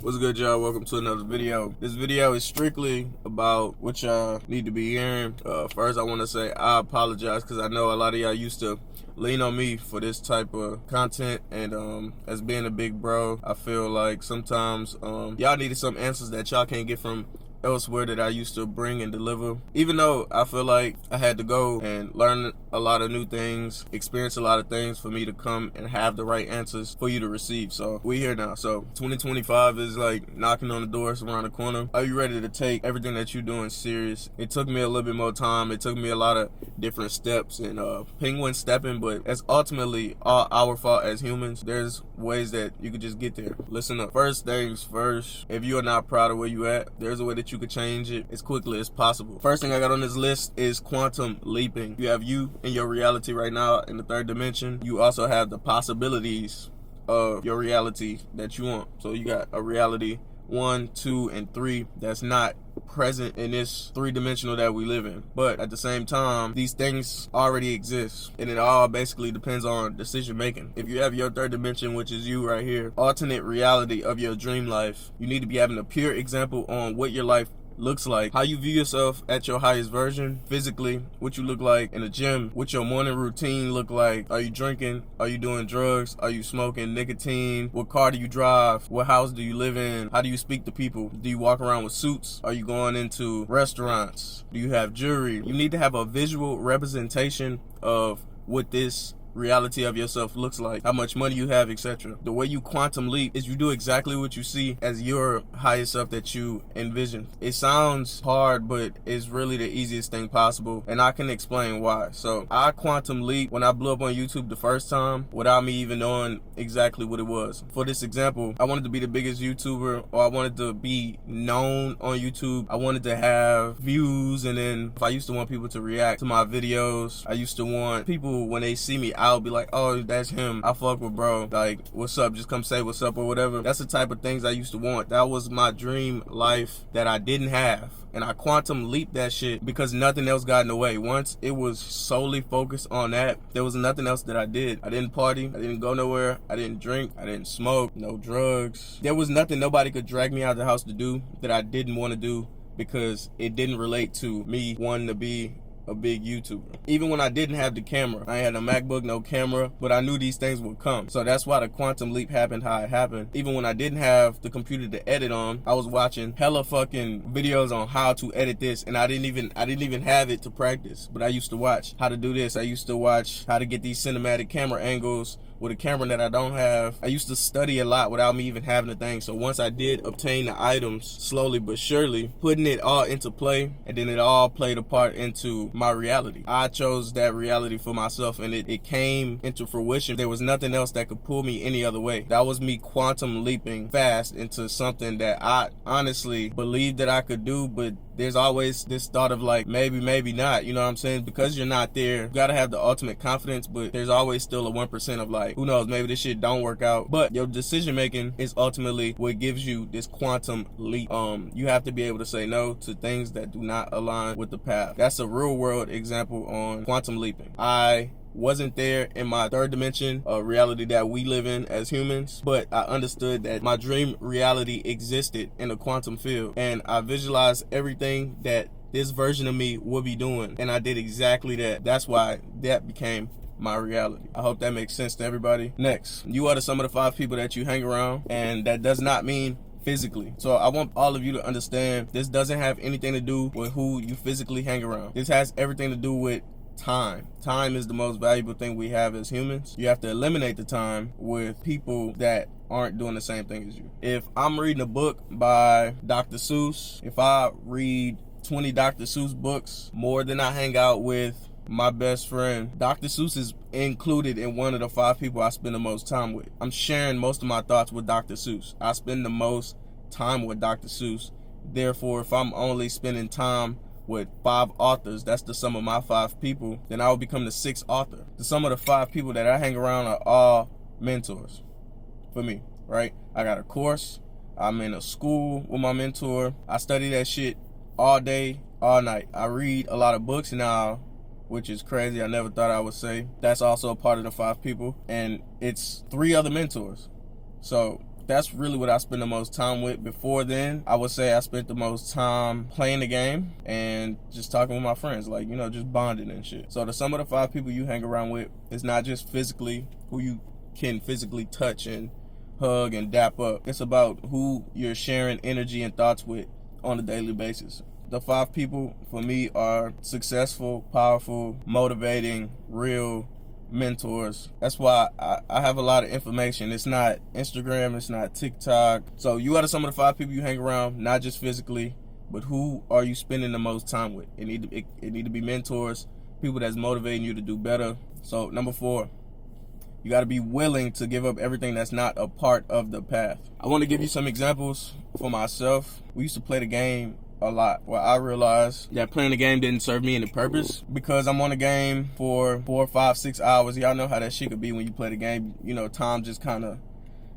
What's good, y'all? Welcome to another video. This video is strictly about what y'all need to be hearing. First, I want to say I apologize because I know a lot of y'all used to lean on me for this type of content, and as being a big bro, I feel like sometimes y'all needed some answers that y'all can't get from elsewhere that I used to bring and deliver. Even though I feel like I had to go and learn a lot of new things, experience a lot of things for me to come and have the right answers for you to receive. So we here now. So 2025 is like knocking on the door, it's around the corner. Are you ready to take everything that you're doing serious? It took me a little bit more time. It took me a lot of different steps and penguin stepping, but it's ultimately all our fault as humans. There's ways that you could just get there. Listen up. First things first, if you are not proud of where you at, there's a way that you could change it as quickly as possible. First thing I got on this list is quantum leaping. You have you in your reality right now in the third dimension. You also have the possibilities of your reality that you want. So you got a reality 1, 2, and 3 that's not present in this three-dimensional that we live in. But at the same time, these things already exist, and it all basically depends on decision making. If you have your third dimension, which is you right here, alternate reality of your dream life, you need to be having a pure example on what your life looks like, how you view yourself at your highest version, physically, what you look like in the gym, what your morning routine look like. Are you drinking? Are you doing drugs? Are you smoking nicotine? What car do you drive? What house do you live in? How do you speak to people? Do you walk around with suits? Are you going into restaurants? Do you have jewelry? You need to have a visual representation of what this reality of yourself looks like, how much money you have, etc. The way you quantum leap is you do exactly what you see as your highest self that you envision. It sounds hard, but it's really the easiest thing possible, and I can explain why. So I quantum leap when I blew up on YouTube the first time without me even knowing exactly what it was. For this example, I wanted to be the biggest YouTuber, or I wanted to be known on YouTube. I wanted to have views, and then if I used to want people to react to my videos, I used to want people, when they see me, I'll be like, oh, that's him. I fuck with bro. Like, what's up? Just come say what's up or whatever. That's the type of things I used to want. That was my dream life that I didn't have. And I quantum leaped that shit because nothing else got in the way. Once it was solely focused on that, there was nothing else that I did. I didn't party. I didn't go nowhere. I didn't drink. I didn't smoke. No drugs. There was nothing nobody could drag me out of the house to do that I didn't want to do because it didn't relate to me wanting to be a big YouTuber. Even when I didn't have the camera, I had a MacBook, no camera, but I knew these things would come. So that's why the quantum leap happened how it happened. Even when I didn't have the computer to edit on, I was watching hella fucking videos on how to edit this, and I didn't even have it to practice, but I used to watch how to do this. I used to watch how to get these cinematic camera angles with a camera that I don't have. I used to study a lot without me even having a thing. So once I did obtain the items, slowly but surely, putting it all into play, and then it all played a part into my reality. I chose that reality for myself, and it came into fruition. There was nothing else that could pull me any other way. That was me quantum leaping fast into something that I honestly believed that I could do, but there's always this thought of like, maybe not, you know what I'm saying? Because you're not there, you gotta have the ultimate confidence, but there's always still a 1% of like, who knows, maybe this shit don't work out. But your decision making is ultimately what gives you this quantum leap. You have to be able to say no to things that do not align with the path. That's a real world example on quantum leaping. I wasn't there in my third dimension reality that we live in as humans, but I understood that my dream reality existed in a quantum field, and I visualized everything that this version of me would be doing, and I did exactly that. That's why that became my reality. I hope that makes sense to everybody. Next, you are the sum of the 5 people that you hang around, and that does not mean physically. So I want all of you to understand this doesn't have anything to do with who you physically hang around. This has everything to do with time. Time is the most valuable thing we have as humans. You have to eliminate the time with people that aren't doing the same thing as you. If I'm reading a book by Dr. Seuss, if I read 20 Dr. Seuss books more than I hang out with my best friend, Dr. Seuss is included in one of the 5 people I spend the most time with. I'm sharing most of my thoughts with Dr. Seuss. I spend the most time with Dr. Seuss. Therefore, if I'm only spending time with 5 authors, that's the sum of my 5 people, then I will become the 6th author. The sum of the 5 people that I hang around are all mentors for me, right? I got a course. I'm in a school with my mentor. I study that shit all day, all night. I read a lot of books now, which is crazy. I never thought I would say. That's also a part of the 5 people. And it's 3 other mentors. So that's really what I spend the most time with. Before then, I would say I spent the most time playing the game and just talking with my friends, like, you know, just bonding and shit. So the sum of the 5 people you hang around with is not just physically who you can physically touch and hug and dap up. It's about who you're sharing energy and thoughts with on a daily basis. The 5 people for me are successful, powerful, motivating, real mentors. That's why I have a lot of information. It's not Instagram, it's not TikTok. So you are some of the 5 people you hang around, not just physically, but who are you spending the most time with? It need to be mentors, people that's motivating you to do better. So number 4, you got to be willing to give up everything that's not a part of the path. I want to give you some examples for myself. We used to play the game a lot. Well, I realized that playing the game didn't serve me any purpose because I'm on the game for 4, 5, 6 hours. Y'all know how that shit could be when you play the game. You know, time just kind of,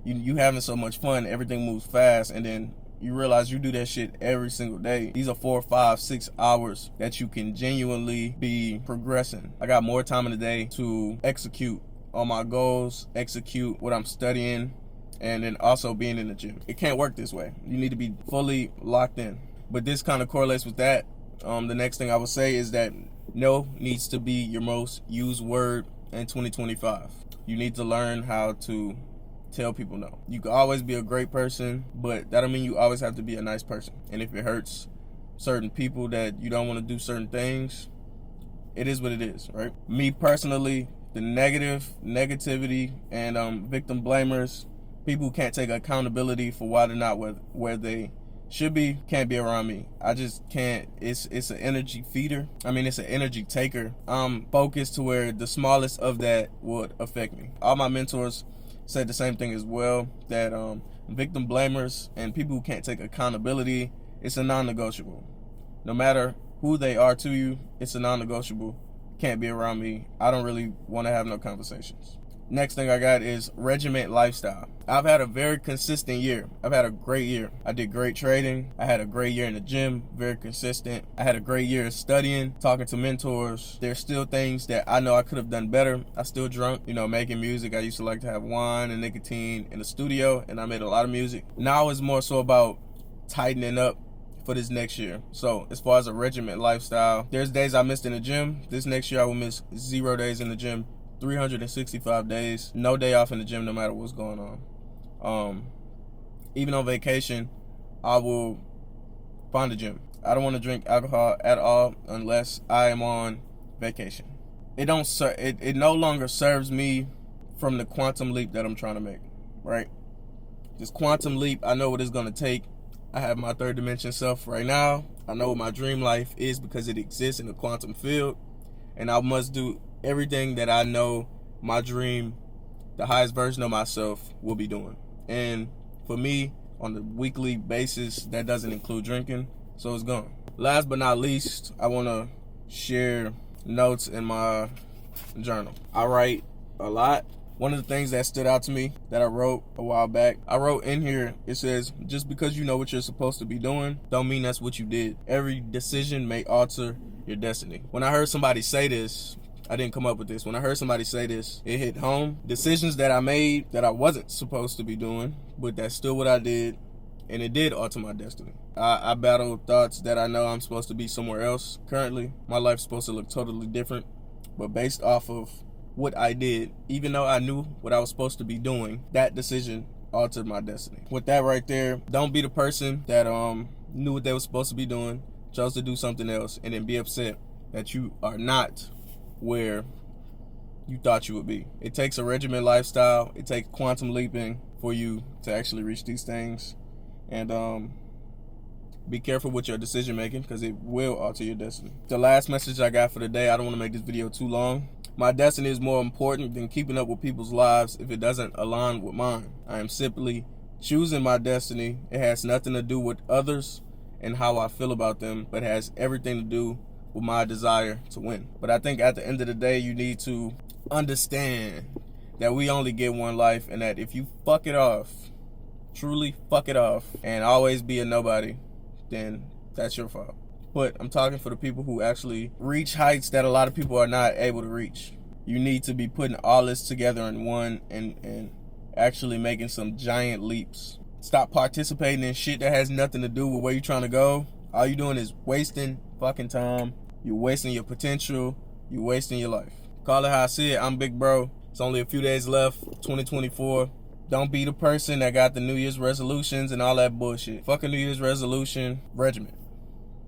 you having so much fun, everything moves fast, and then you realize you do that shit every single day. These are 4, 5, 6 hours that you can genuinely be progressing. I got more time in the day to execute on my goals, execute what I'm studying, and then also being in the gym. It can't work this way. You need to be fully locked in. But this kind of correlates with that. The next thing I would say is that no needs to be your most used word in 2025. You need to learn how to tell people no. You can always be a great person, but that don't mean you always have to be a nice person. And if it hurts certain people that you don't want to do certain things, it is what it is, right? Me personally, the negativity and victim blamers, people who can't take accountability for why they're not where they should be, can't be around me. I just can't. It's an energy feeder. I mean, it's an energy taker. I'm focused to where the smallest of that would affect me. All my mentors said the same thing as well, that victim blamers and people who can't take accountability, it's a non-negotiable. No matter who they are to you, it's a non-negotiable. Can't be around me. I don't really want to have no conversations. Next thing I got is regiment lifestyle. I've had a very consistent year. I've had a great year. I did great trading. I had a great year in the gym, very consistent. I had a great year studying, talking to mentors. There's still things that I know I could have done better. I still drunk, you know, making music. I used to like to have wine and nicotine in the studio, and I made a lot of music. Now it's more so about tightening up for this next year. So as far as a regiment lifestyle, there's days I missed in the gym. This next year I will miss 0 days in the gym, 365 days, no day off in the gym no matter what's going on. Even on vacation, I will find a gym. I don't want to drink alcohol at all unless I am on vacation. It no longer serves me from the quantum leap that I'm trying to make, right? This quantum leap, I know what it's going to take. I have my 3rd dimension self right now. I know what my dream life is because it exists in the quantum field. And I must do everything that I know my dream, the highest version of myself, will be doing. And for me, on a weekly basis, that doesn't include drinking. So it's gone. Last but not least, I want to share notes in my journal. I write a lot. One of the things that stood out to me that I wrote a while back, I wrote in here, it says, just because you know what you're supposed to be doing, don't mean that's what you did. Every decision may alter your destiny. When I heard somebody say this, I didn't come up with this. When I heard somebody say this, it hit home. Decisions that I made that I wasn't supposed to be doing, but that's still what I did, and it did alter my destiny. I battle thoughts that I know I'm supposed to be somewhere else. Currently, my life's supposed to look totally different, but based off of what I did, even though I knew what I was supposed to be doing, that decision altered my destiny. With that right there, don't be the person that knew what they were supposed to be doing, chose to do something else, and then be upset that you are not where you thought you would be. It takes a regiment lifestyle. It takes quantum leaping for you to actually reach these things. And be careful with your decision making because it will alter your destiny. The last message I got for the day, I don't want to make this video too long. My destiny is more important than keeping up with people's lives if it doesn't align with mine. I am simply choosing my destiny. It has nothing to do with others and how I feel about them, but has everything to do with my desire to win. But I think at the end of the day, you need to understand that we only get one life, and that if you fuck it off, truly fuck it off, and always be a nobody, then that's your fault. But I'm talking for the people who actually reach heights that a lot of people are not able to reach. You need to be putting all this together in one and actually making some giant leaps. Stop participating in shit that has nothing to do with where you're trying to go. All you're doing is wasting fucking time. You're wasting your potential. You're wasting your life. Call it how I see it. I'm Big Bro. It's only a few days left, 2024. Don't be the person that got the New Year's resolutions and all that bullshit. Fuck a New Year's resolution. Regiment.